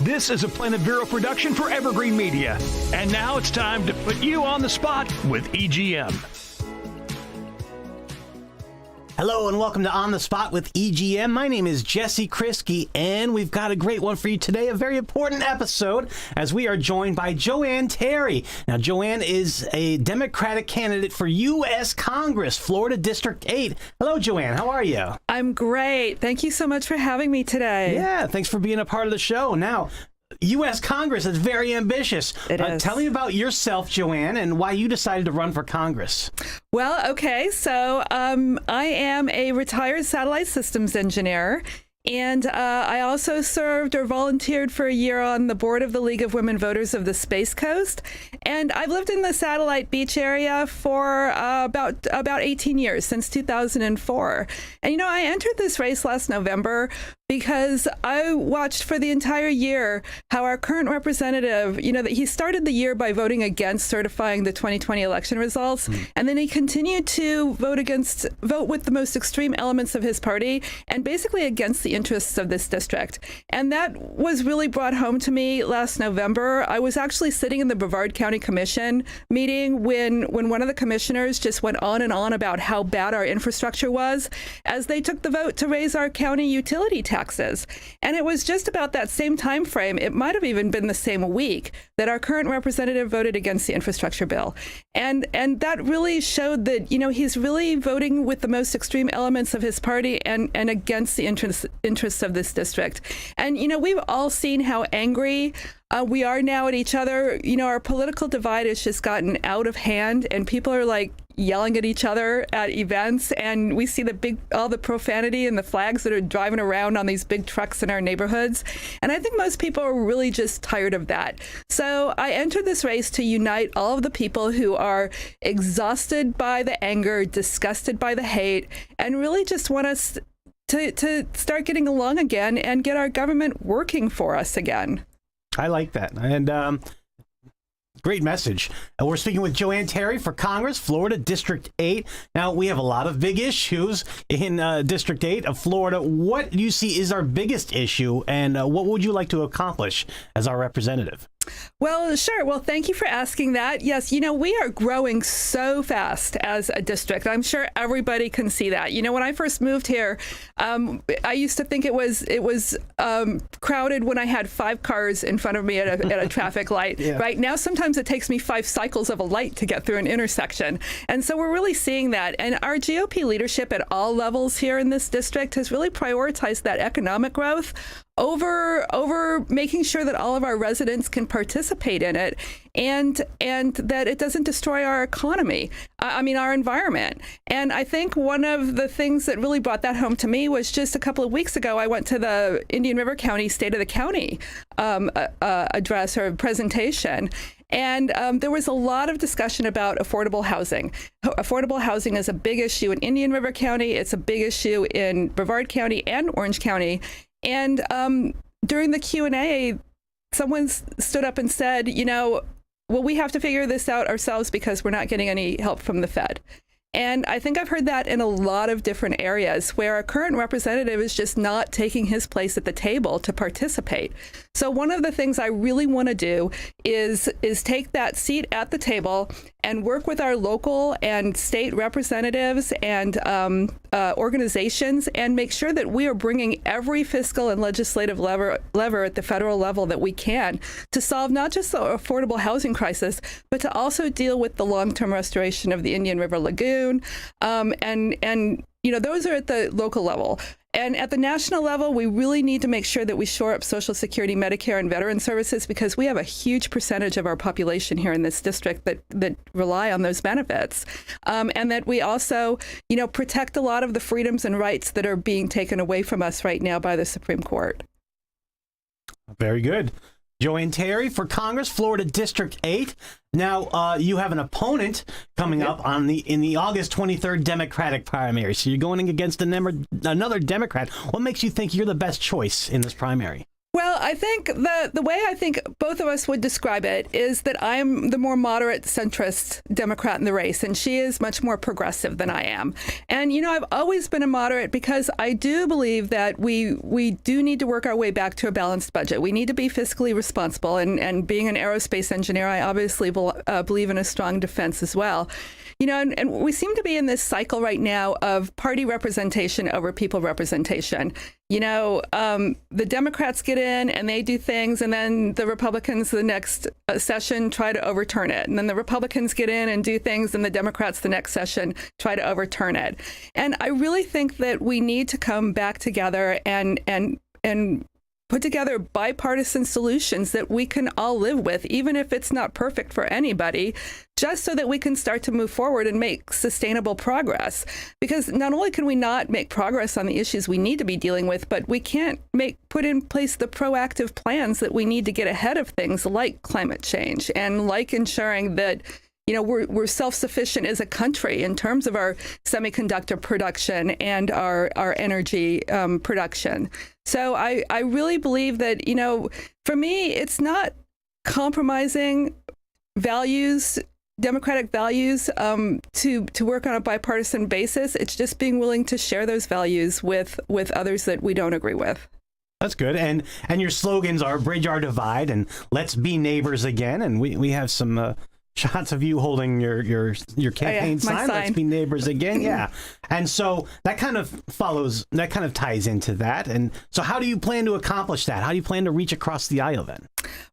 This is a Planet Vero production for Evergreen Media. And now it's time to put you on the spot with EGM. Hello and welcome to On the Spot with EGM. My name is Jesse Krisky, and we've got a great one for you today, a very important episode, as we are joined by Joanne Terry. Now, Joanne is a Democratic candidate for U.S. Congress, Florida District 8. Hello, Joanne. How are you? I'm great. Thank you so much for having me today. Yeah, thanks for being a part of the show. Now, U.S. Congress is very ambitious. It is. Tell me about yourself, Joanne, and why you decided to run for Congress. Well, okay, so I am a retired satellite systems engineer, and I also served or volunteered for a year on the board of the League of Women Voters of the Space Coast, and I've lived in the Satellite Beach area for about 18 years, since 2004. And, you know, I entered this race last November because I watched for the entire year how our current representative, you know, that he started the year by voting against certifying the 2020 election results, and then he continued to vote with the most extreme elements of his party, and basically against the interests of this district. And that was really brought home to me last November. I was actually sitting in the Brevard County Commission meeting when one of the commissioners just went on and on about how bad our infrastructure was as they took the vote to raise our county utility taxes. And it was just about that same time frame, it might have even been the same week, that our current representative voted against the infrastructure bill. And that really showed that, you know, he's really voting with the most extreme elements of his party and against the interests of this district. And, you know, we've all seen how angry we are now at each other. You know, our political divide has just gotten out of hand, and people are like yelling at each other at events, and we see all the profanity and the flags that are driving around on these big trucks in our neighborhoods. And I think most people are really just tired of that. So I entered this race to unite all of the people who are exhausted by the anger, disgusted by the hate, and really just want us to start getting along again and get our government working for us again. I like that. And great message. We're speaking with Joanne Terry for Congress, Florida District 8. Now, we have a lot of big issues in District 8 of Florida. What do you see is our biggest issue, and what would you like to accomplish as our representative? Well, sure. Well, thank you for asking that. Yes, you know, we are growing so fast as a district. I'm sure everybody can see that. You know, when I first moved here, I used to think it was crowded when I had 5 cars in front of me at a traffic light. Yeah. Right now, sometimes it takes me 5 cycles of a light to get through an intersection. And so we're really seeing that. And our GOP leadership at all levels here in this district has really prioritized that economic growth over making sure that all of our residents can participate in it, and that it doesn't destroy our economy, our environment. And I think one of the things that really brought that home to me was just a couple of weeks ago, I went to the Indian River County State of the County address or presentation. And there was a lot of discussion about affordable housing. Affordable housing is a big issue in Indian River County. It's a big issue in Brevard County and Orange County. And during the Q&A, someone stood up and said, you know, well, we have to figure this out ourselves because we're not getting any help from the Fed. And I think I've heard that in a lot of different areas where our current representative is just not taking his place at the table to participate. So one of the things I really want to do is take that seat at the table and work with our local and state representatives and organizations and make sure that we are bringing every fiscal and legislative lever at the federal level that we can to solve not just the affordable housing crisis, but to also deal with the long-term restoration of the Indian River Lagoon. And you know, those are at the local level. And at the national level, we really need to make sure that we shore up Social Security, Medicare, and veteran services because we have a huge percentage of our population here in this district that rely on those benefits. And that we also, you know, protect a lot of the freedoms and rights that are being taken away from us right now by the Supreme Court. Very good. Joanne Terry for Congress, Florida District 8. Now, you have an opponent coming up in the August 23rd Democratic primary. So you're going against another Democrat. What makes you think you're the best choice in this primary? Well, Well, I think the way I think both of us would describe it is that I'm the more moderate centrist Democrat in the race, and she is much more progressive than I am. And, I've always been a moderate because I do believe that we do need to work our way back to a balanced budget. We need to be fiscally responsible. And being an aerospace engineer, I obviously believe in a strong defense as well. And we seem to be in this cycle right now of party representation over people representation. The Democrats get in and they do things, and then the Republicans the next session try to overturn it. And then the Republicans get in and do things, and the Democrats the next session try to overturn it. And I really think that we need to come back together and put together bipartisan solutions that we can all live with, even if it's not perfect for anybody, just so that we can start to move forward and make sustainable progress. Because not only can we not make progress on the issues we need to be dealing with, but we can't put in place the proactive plans that we need to get ahead of things like climate change and like ensuring that we're self-sufficient as a country in terms of our semiconductor production and our energy production. So I really believe that, for me, it's not compromising values, democratic values, to work on a bipartisan basis. It's just being willing to share those values with others that we don't agree with. That's good. And your slogans are Bridge Our Divide and Let's Be Neighbors Again. And we have some shots of you holding your campaign sign, Let's Be Neighbors Again. Yeah. And so that kind of ties into that. And so how do you plan to accomplish that? How do you plan to reach across the aisle then?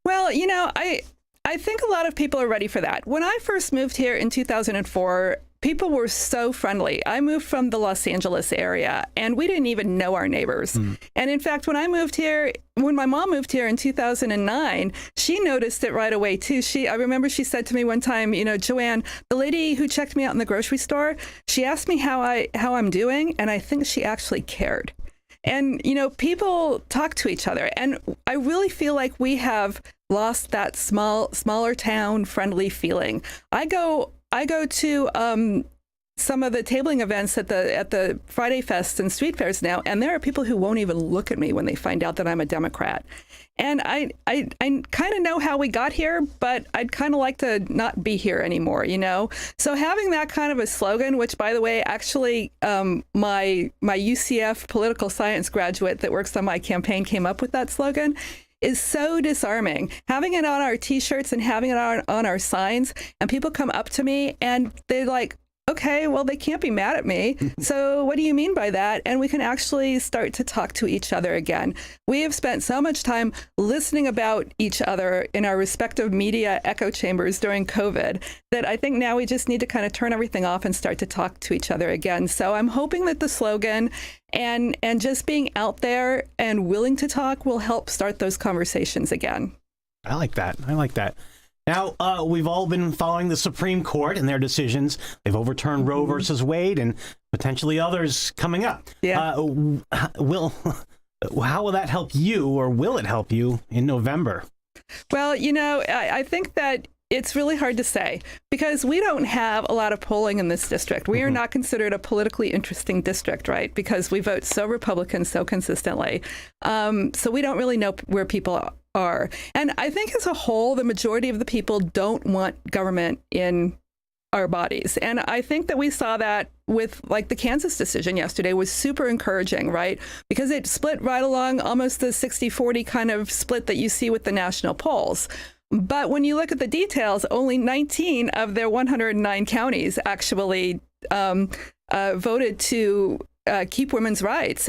Well, I think a lot of people are ready for that. When I first moved here in 2004, people were so friendly. I moved from the Los Angeles area, and we didn't even know our neighbors. And in fact, when my mom moved here in 2009, she noticed it right away too. I remember she said to me one time, Joanne, the lady who checked me out in the grocery store, she asked me how I'm doing, and I think she actually cared. And, people talk to each other. And I really feel like we have lost that smaller town friendly feeling. I go to some of the tabling events at the Friday Fests and street fairs now, and there are people who won't even look at me when they find out that I'm a Democrat. And I kind of know how we got here, but I'd kind of like to not be here anymore, So having that kind of a slogan, which, by the way, actually my UCF political science graduate that works on my campaign came up with that slogan, is so disarming. Having it on our T-shirts and having it on our signs, and people come up to me and they're like, okay, well, they can't be mad at me. So what do you mean by that? And we can actually start to talk to each other again. We have spent so much time listening about each other in our respective media echo chambers during COVID that I think now we just need to kind of turn everything off and start to talk to each other again. So I'm hoping that the slogan and just being out there and willing to talk will help start those conversations again. I like that. Now, we've all been following the Supreme Court and their decisions. They've overturned Roe versus Wade and potentially others coming up. Yeah. How will that help you, or will it help you in November? Well, I think that it's really hard to say because we don't have a lot of polling in this district. We are not considered a politically interesting district, right? Because we vote so Republican so consistently. So we don't really know where people are. And I think as a whole, the majority of the people don't want government in our bodies. And I think that we saw that with like the Kansas decision yesterday was super encouraging, right? Because it split right along almost the 60-40 kind of split that you see with the national polls. But when you look at the details, only 19 of their 109 counties actually voted to keep women's rights.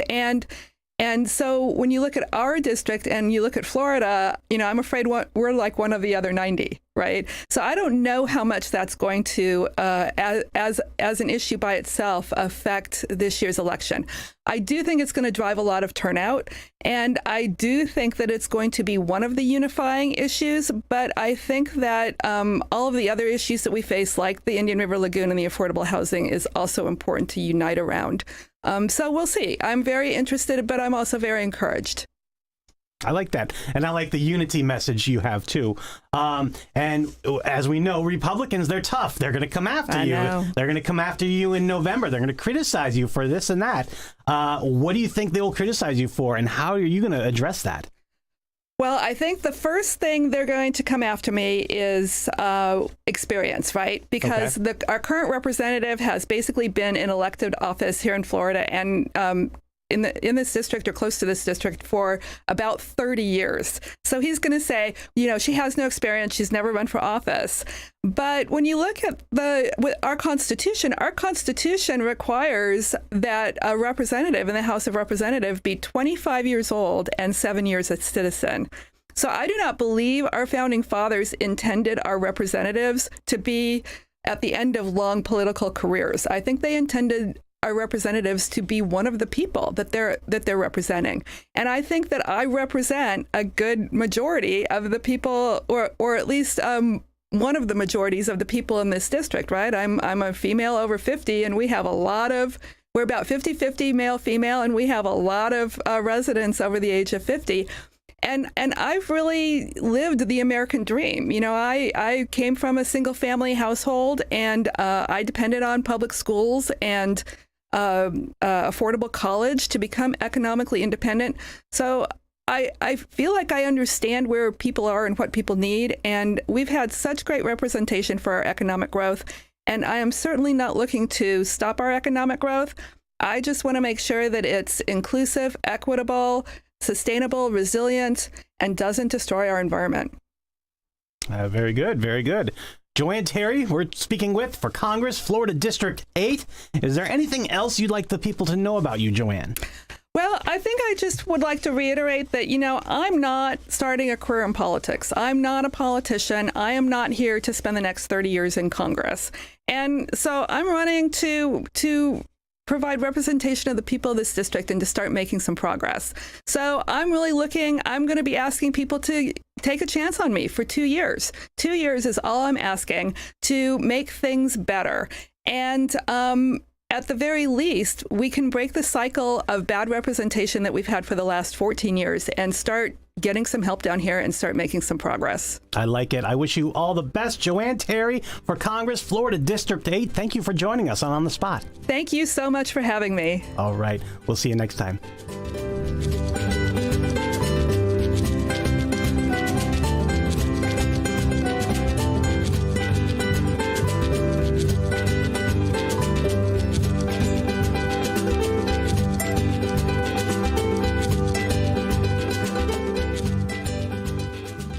And so when you look at our district and you look at Florida, I'm afraid we're like one of the other 90, right? So I don't know how much that's going to, as an issue by itself, affect this year's election. I do think it's going to drive a lot of turnout, and I do think that it's going to be one of the unifying issues, but I think that all of the other issues that we face, like the Indian River Lagoon and the affordable housing, is also important to unite around. So we'll see. I'm very interested, but I'm also very encouraged. I like that. And I like the unity message you have, too. And as we know, Republicans, they're tough. They're going to come after you. They're going to come after you in November. They're going to criticize you for this and that. What do you think they will criticize you for, and how are you going to address that? Well, I think the first thing they're going to come after me is experience, right? Because our current representative has basically been in elected office here in Florida and in this district or close to this district for about 30 years. So he's going to say, she has no experience. She's never run for office. But when you look at our Constitution requires that a representative in the House of Representatives be 25 years old and 7 years a citizen. So I do not believe our founding fathers intended our representatives to be at the end of long political careers. I think they intended our representatives to be one of the people that they're representing. And I think that I represent a good majority of the people, or at least one of the majorities of the people in this district, right? I'm a female over 50, and we're about 50-50 male-female, and we have a lot of residents over the age of 50. And I've really lived the American dream. I came from a single family household, and I depended on public schools and affordable college to become economically independent. So I feel like I understand where people are and what people need. And we've had such great representation for our economic growth. And I am certainly not looking to stop our economic growth. I just want to make sure that it's inclusive, equitable, sustainable, resilient, and doesn't destroy our environment. Very good. Very good. Joanne Terry, we're speaking with for Congress, Florida District 8. Is there anything else you'd like the people to know about you, Joanne? Well, I think I just would like to reiterate that, I'm not starting a career in politics. I'm not a politician. I am not here to spend the next 30 years in Congress. And so I'm running to provide representation of the people of this district and to start making some progress. So I'm going to be asking people to take a chance on me for 2 years. 2 years is all I'm asking to make things better. And at the very least, we can break the cycle of bad representation that we've had for the last 14 years and start getting some help down here and start making some progress. I like it. I wish you all the best. Joanne Terry for Congress, Florida District 8. Thank you for joining us on the Spot. Thank you so much for having me. All right. We'll see you next time.